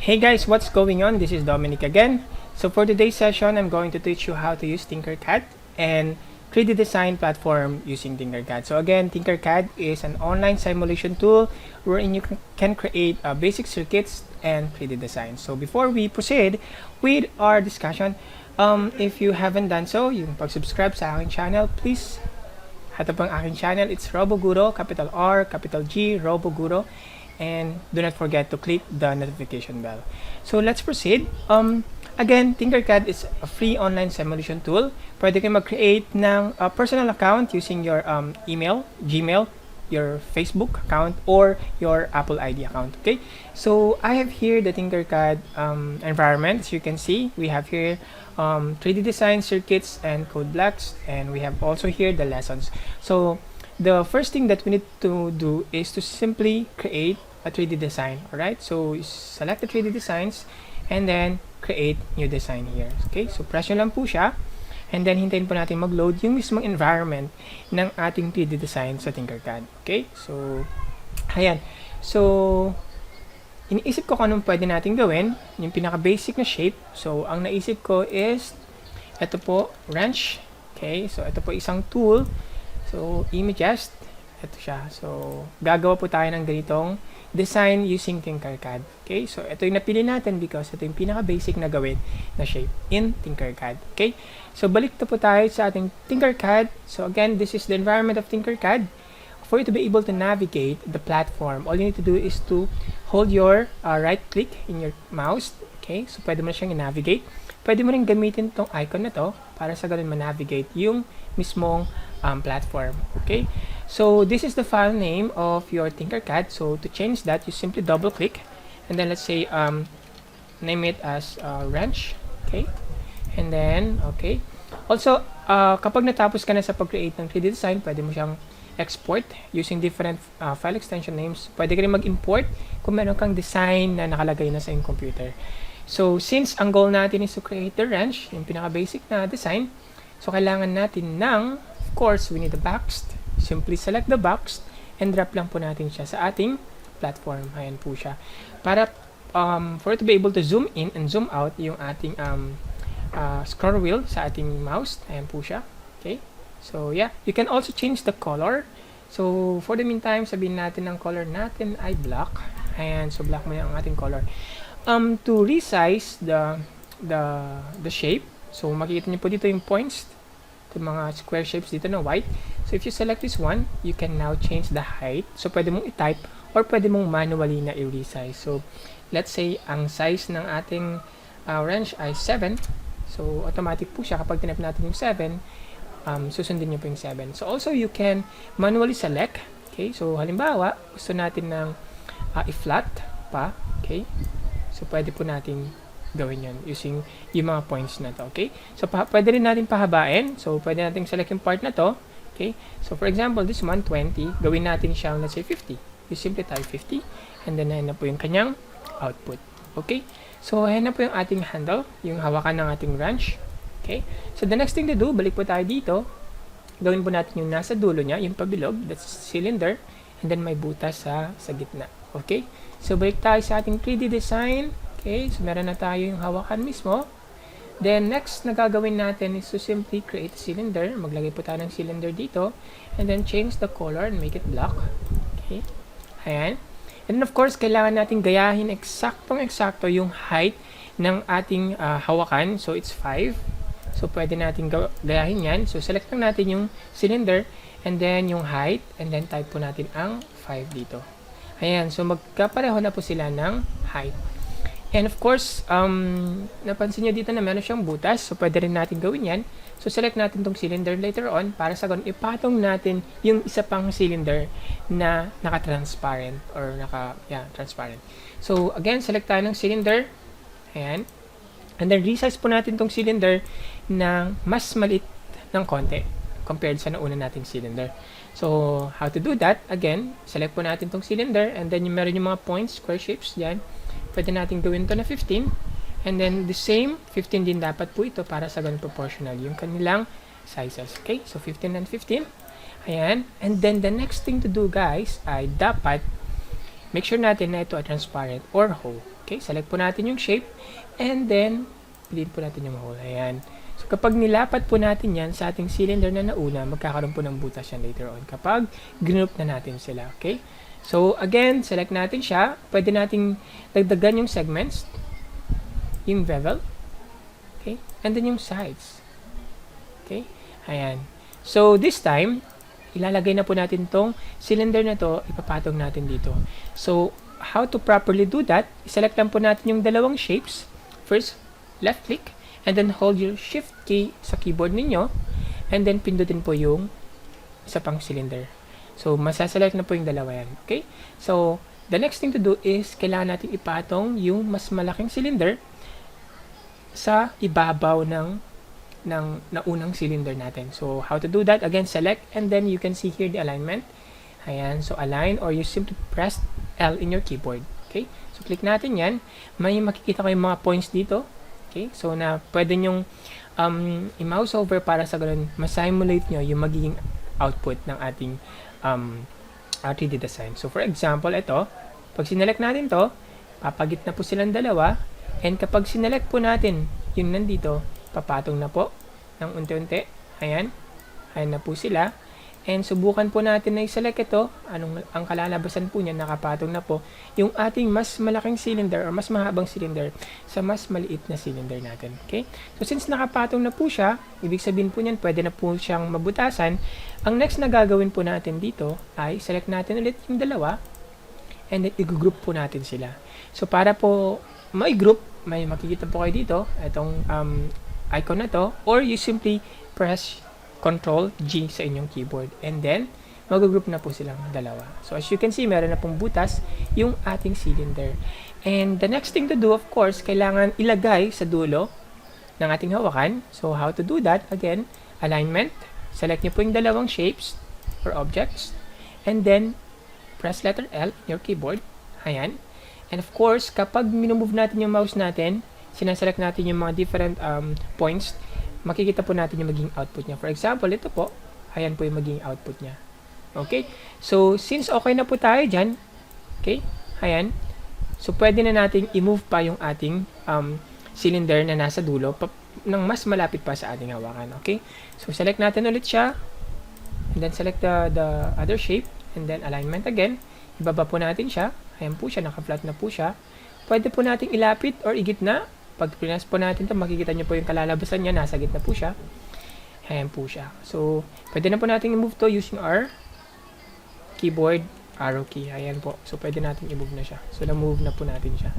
Hey guys, what's going on? This is Dominic again. So for today's session, I'm going to teach you how to use Tinkercad and 3D design platform using Tinkercad. So again, Tinkercad is an online simulation tool wherein you can create basic circuits and 3D design. So before we proceed with our discussion, if you haven't done so, yung pag-subscribe sa aking channel, please. Ito pang aking channel, it's Roboguro, capital R, capital G, Roboguro. And do not forget to click the notification bell. So let's proceed. Again, Tinkercad is a free online simulation tool. Pwede kayo mag-create ng personal account using your email, Gmail, your Facebook account, or your Apple ID account. Okay. So I have here the Tinkercad environment. As you can see, we have here 3D design circuits and code blocks, and we have also here the lessons. So the first thing that we need to do is to simply create a 3D design. Alright, so select the 3D designs and then create new design here. Okay, so press nyo lang po siya and then hintayin po natin mag-load yung mismong environment ng ating 3D design sa Tinkercad. Okay, so ayan. So iniisip ko kung anong pwede natin gawin, yung pinaka-basic na shape. So ang naisip ko is ito po, wrench. Okay, so ito po isang tool. So images, ito siya. So gagawa po tayo ng ganitong design using Tinkercad. Okay, so ito yung napili natin because ito yung pinaka-basic na gawin na shape in Tinkercad. Okay, so balik to po tayo sa ating Tinkercad. So again, this is the environment of Tinkercad. For you to be able to navigate the platform, all you need to do is to hold your right click in your mouse. Okay, so pwede mo na siyang i-navigate. Pwede mo rin gamitin tong icon na to para sa ganun ma-navigate yung mismong platform. Okay, so this is the file name of your Tinkercad. So to change that, you simply double click and then let's say name it as wrench. Okay, and then okay, also kapag natapos ka na sa pag-create ng 3D design, pwede mo siyang export using different file extension names. Pwede ka rin mag-import kung meron kang design na nakalagay na sa iyong computer. So since ang goal natin is to create the wrench, yung pinaka-basic na design, so kailangan natin ng, of course, we need the box. Simply select the box and drop lang po natin siya sa ating platform. Ayan po siya. Para for it to be able to zoom in and zoom out yung ating scroll wheel sa ating mouse. Ayan po siya. Okay. So yeah, you can also change the color. So for the meantime, sabihin natin ang color natin ay black. Ayan, so black mo yung ating color. To resize the shape, so makikita niyo po dito yung points, yung mga square shapes dito na white. So if you select this one, you can now change the height. So pwede mong i-type or pwede mong manually na i-resize. So let's say ang size ng ating wrench ay 7. So automatic po siya kapag tinap natin yung 7, susundin niyo po yung 7. So also you can manually select. Okay, so halimbawa gusto natin ng i-flat pa. Okay, so pwede po natin gawin yan using yung mga points na to. Okay, so pwede rin natin pahabain. So pwede natin select yung part na to. Okay, so for example this one 20, gawin natin siyang let's say 50. You simply type 50 and then ayan na po yung kanyang output. Okay, so ayan na po yung ating handle, yung hawakan ng ating wrench. Okay, so the next thing to do, balik po tayo dito. Gawin po natin yung nasa dulo niya, yung pabilog, that's cylinder, and then may butas sa gitna. Okay, so balik tayo sa ating 3D design. Okay, so meron na tayo yung hawakan mismo. Then next na gagawin natin is to simply create a cylinder. Maglagay po tayo ng cylinder dito and then change the color and make it black. Okay, ayan. And then of course, kailangan natin gayahin eksaktong-eksakto yung height ng ating hawakan. So it's 5. So pwede natin gayahin yan. So select lang natin yung cylinder and then yung height and then type po natin ang 5 dito. Ayan, so magkapareho na po sila ng height. And of course, napansin nyo dito na meron siyang butas. So pwede rin natin gawin yan. So select natin tong cylinder later on para sa ganun ipatong natin yung isa pang cylinder na naka-transparent or transparent. So again, select tayo ng cylinder. Ayan. And then resize po natin tong cylinder na mas maliit ng konti compared sa nauna nating cylinder. So how to do that? Again, select po natin tong cylinder and then meron yung mga points, square shapes dyan. Pwede natin gawin to na 15 and then the same 15 din dapat po ito para sa ganun proportional yung kanilang sizes. Okay, so 15 and 15. Ayan, and then the next thing to do guys ay dapat make sure natin na ito ay transparent or whole. Okay, select po natin yung shape, and then, piliin po natin yung hole. Ayan. So, kapag nilapat po natin yan sa ating cylinder na nauna, magkakaroon po ng butas yan later on kapag group na natin sila. Okay? So, again, select natin siya. Pwede nating dagdagan yung segments, yung bevel, okay? And then yung sides. Okay? Ayan. So, this time, ilalagay na po natin tong cylinder na to, ipapatong natin dito. So, how to properly do that? Select lang po natin yung dalawang shapes. First, left click, and then hold your shift key sa keyboard ninyo, and then pindutin po yung isa pang cylinder. So, masaselect na po yung dalawa yan. Okay? So, the next thing to do is, kailangan natin ipatong yung mas malaking cylinder sa ibabaw ng naunang cylinder natin. So, how to do that? Again, select, and then you can see here the alignment. Ayan. So, align, or you simply press L in your keyboard. Okay? So, click natin yan. May makikita kayong mga points dito. Okay, so na pwede nyong i-mouse over para sa ganun ma-simulate nyo yung magiging output ng ating 3D design. So for example, ito, pag sinelect natin to, papagit na po silang dalawa, and kapag sinelect po natin yung nandito, papatong na po ng unti-unti. Ayan, ayan na po sila. And subukan po natin na i-select ito. Ang kalalabasan po niya, nakapatong na po yung ating mas malaking cylinder or mas mahabang cylinder sa mas maliit na cylinder natin. Okay? So, since nakapatong na po siya, ibig sabihin po niyan, pwede na po siyang mabutasan. Ang next na gagawin po natin dito ay select natin ulit yung dalawa, and then i-group po natin sila. So, para po ma-group, may makikita po kayo dito, itong icon na to, or you simply press Control G sa inyong keyboard, and then mag-group na po silang dalawa. So as you can see, meron na pong butas yung ating cylinder. And the next thing to do, of course, kailangan ilagay sa dulo ng ating hawakan. So how to do that? Again, alignment. Select nyo po yung dalawang shapes or objects, and then press letter L in your keyboard. Ayan. And of course, kapag minumove natin yung mouse natin, sinaselect natin yung mga different points, makikita po natin yung maging output niya. For example, ito po, ayan po yung maging output niya. Okay? So, since okay na po tayo dyan, okay, ayan, so pwede na nating i-move pa yung ating cylinder na nasa dulo nang mas malapit pa sa ating hawakan. Okay? So, select natin ulit siya, and then select the other shape, and then alignment again. Ibaba po natin siya. Ayan po siya, naka-flat na po siya. Pwede po nating ilapit or igitna. Pag pinas po natin ito, makikita nyo po yung kalalabasan niya. Nasa gitna po siya. Ayan po siya. So, pwede na po natin i-move to using our keyboard arrow key. Ayan po. So, pwede natin i-move na siya. So, na-move na po natin siya.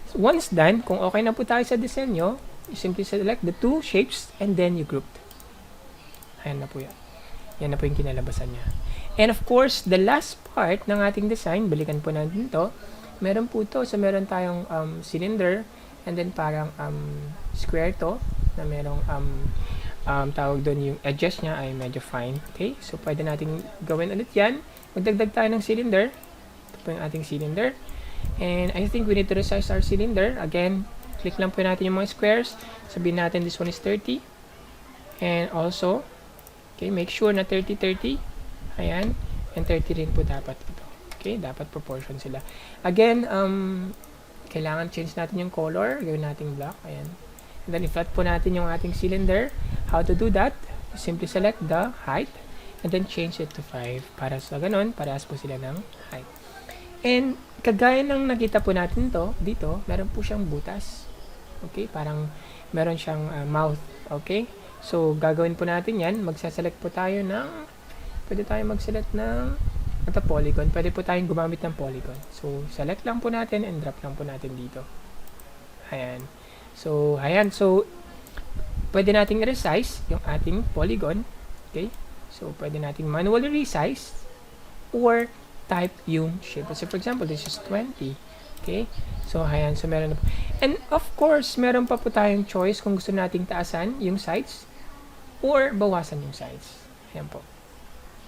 So, once done, kung okay na po tayo sa disenyo, you simply select the two shapes and then you group. Ayan na po yan. Yan na po yung kinalabasan niya. And of course, the last part ng ating design, balikan po natin ito. Meron po ito. So, meron tayong cylinder, and then parang square to na merong tawag doon yung edges niya ay medyo fine. Okay? So, pwede natin gawin ulit yan. Magdagdag tayo ng cylinder. Ito po yung ating cylinder. And I think we need to resize our cylinder. Again, click lang po natin yung mga squares. Sabihin natin this one is 30. And also, okay, make sure na 30-30. Ayan. And 30 rin po dapat ito. Okay? Dapat proportion sila. Again, kailangan change natin yung color. Gawin natin black. Ayan. And then, i-flat po natin yung ating cylinder. How to do that? Simply select the height and then change it to 5. Para sa ganun, parehas po sila ng height. And, kagaya ng nakita po natin dito, meron po siyang butas. Okay? Parang meron siyang mouth. Okay? So, gagawin po natin yan. Magsaselect po tayo ng, pwede tayo mag-select ng ito polygon. Pwede po tayong gumamit ng polygon. So, select lang po natin and drop lang po natin dito. Ayan. So, ayan. So, pwede nating resize yung ating polygon. Okay? So, pwede nating manually resize or type yung shape. So, for example, this is 20. Okay? So, ayan. So, meron na po. And, of course, meron pa po tayong choice kung gusto nating taasan yung sides or bawasan yung sides. Ayan po.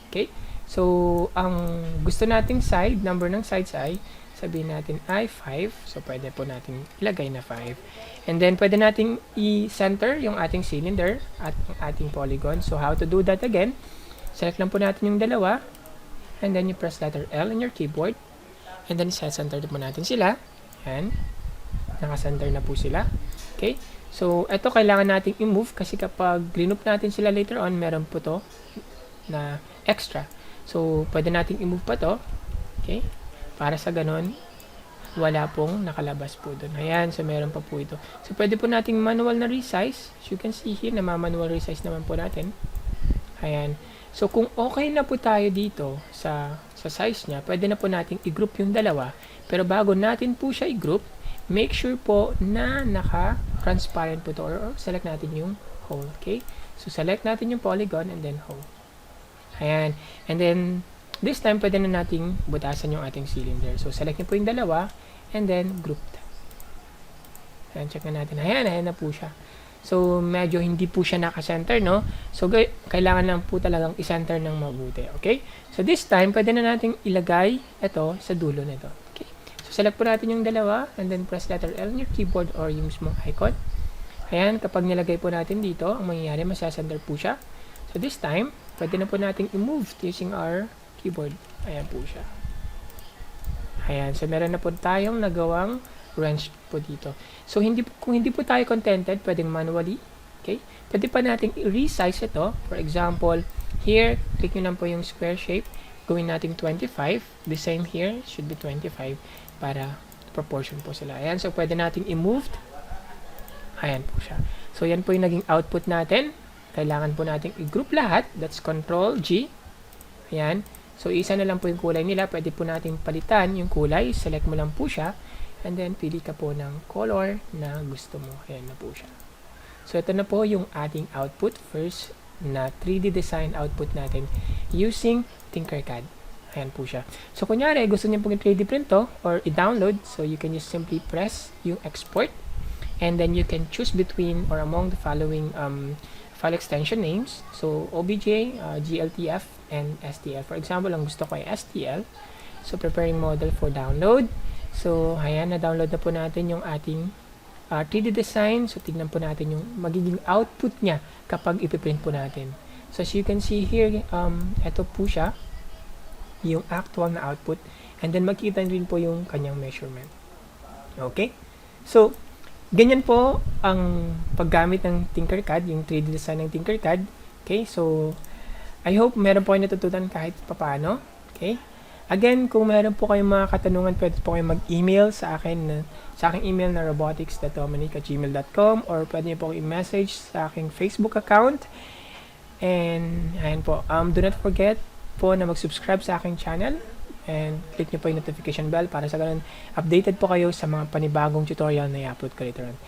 Okay? So, ang gusto nating side, number ng sides ay, sabihin natin ay 5. So, pwede po nating ilagay na 5. And then, pwede nating i-center yung ating cylinder at ang ating polygon. So, how to do that again? Select lang po natin yung dalawa. And then, you press letter L in your keyboard. And then, set-center po natin sila. Ayan. Naka-center na po sila. Okay? So, ito kailangan nating i-move kasi kapag group natin sila later on, meron po to na extra. So, pwede nating i-move pa to. Okay? Para sa ganon, wala pong nakalabas po doon. Ayan, so meron pa po ito. So, pwede po nating manual na resize. As you can see here, na manual resize naman po natin. Ayan. So, kung okay na po tayo dito sa size niya, pwede na po nating i-group yung dalawa. Pero bago natin po siya i-group, make sure po na naka-transparent po ito or select natin yung whole. Okay? So, select natin yung polygon and then whole. Ayan. And then, this time, pwede na nating butasan yung ating cylinder. So, select nyo po yung dalawa and then grouped. Ayan, check na natin. Ayan, ayan na po siya. So, medyo hindi po siya naka-center, no? So, kailangan lang po talagang i-center ng mabuti. Okay? So, this time, pwede na nating ilagay ito sa dulo nito. Okay? So, select po natin yung dalawa and then press letter L on your keyboard or yung mismong icon. Ayan, kapag nilagay po natin dito, ang mangyayari, masasender po siya. So, this time, pwede na po nating i-move using our keyboard. Ayan po siya. Ayan, so meron na po tayong nagawang wrench po dito. So, kung hindi po tayo contented, pwedeng manually. Okay? Pwede pa nating i-resize ito. For example, here, click nyo lang po yung square shape. Gawin natin 25. The same here, should be 25 para proportion po sila. Ayan, so pwede nating i-move. Ayan po siya. So, yan po yung naging output natin. Kailangan po nating i-group lahat. That's Control G. Ayan. So, isa na lang po yung kulay nila. Pwede po nating palitan yung kulay. Select mo lang po siya. And then, pili ka po ng color na gusto mo. Ayan na po siya. So, ito na po yung ating output. First na 3D design output natin using Tinkercad. Ayan po siya. So, kunyari, gusto niyo pong i-3D print to or i-download. So, you can just simply press yung export. And then, you can choose between or among the following file extension names. So, OBJ, GLTF, and STL. For example, ang gusto ko ay STL. So, preparing model for download. So, ayan, na-download na po natin yung ating 3D design. So, tignan po natin yung magiging output niya kapag ipiprint po natin. So, as you can see here, ito po siya, yung actual na output. And then, makita rin po yung kanyang measurement. Okay? So, ganyan po ang paggamit ng Tinkercad, yung 3D design ng Tinkercad. Okay? So, I hope meron po kayo natutunan kahit papaano. Okay? Again, kung meron po kayong mga katanungan, pwede po kayong mag-email sa akin, sa aking email na robotics.dominic@gmail.com or pwede niyo po i-message sa aking Facebook account. And, ayan po. Do not forget po na mag-subscribe sa aking channel and click niyo po yung notification bell para sa ganun updated po kayo sa mga panibagong tutorial na i-upload ko later on.